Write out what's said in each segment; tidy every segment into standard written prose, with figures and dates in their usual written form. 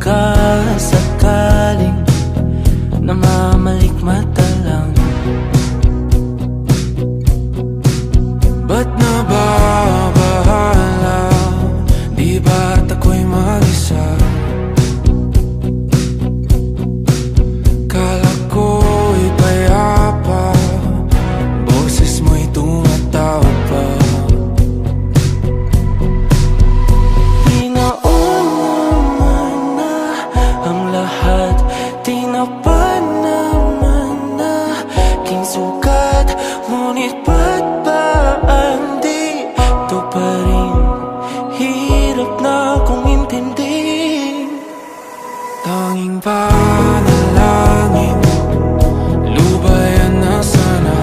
sakasakaling namamalikmata lang. Ba't nababahala? Di ba't ako'y mag-isa? Kala ko'y payapa, boses mo'y tumatawag pa. Di naman na ang lahat, di na pa naman na aking sukat. Ngunit ba't ba andito pa rin? Hirap na kong intindihin. Tanging panalangin, lubayan na sana.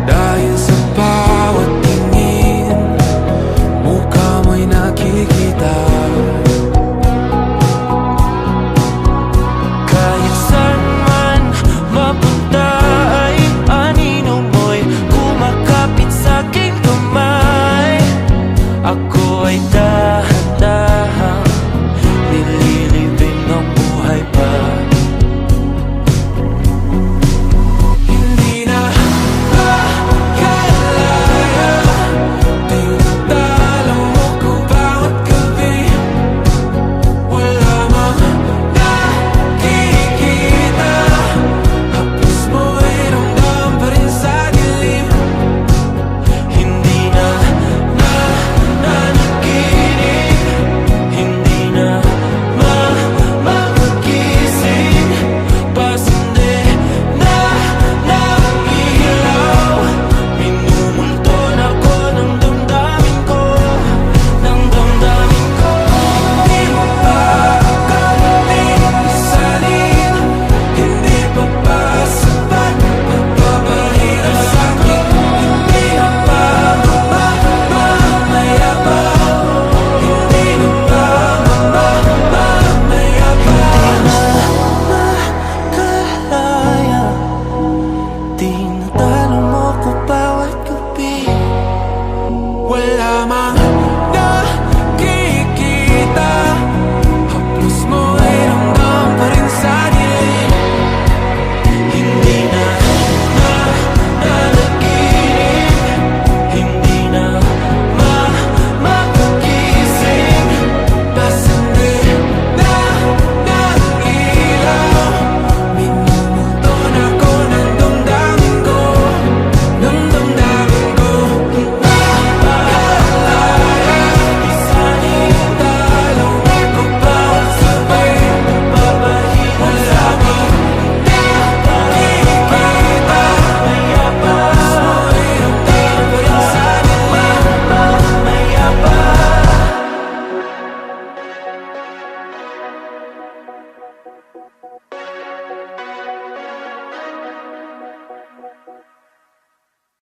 Dahil sa bawat tingin, mukha mo'y nakikita. Kahit saan man mapunta ay anino mo'y kumakapit sa'king kamay. Ako ay dahan-dahang nililibing ng buhay pa. Hindi na makalaya, tinatalo mo ko bawat gabi. Wala mang nakikita, hapos mo'y ramdam pa rin sa dilim. Hindi na nanaginip, hindi na magising. Pasindi na ilaw, minumulton ako ng damdamin ko, ng damdamin ko. Di mo pa kailangan isalin, hindi pa ba sapat pagpapahirap sa'kin? Hindi na ba mamamayabang? Hindi na ba mamamayabang? Makalaya, tinatalo mo ko bawat gabi. Wala mang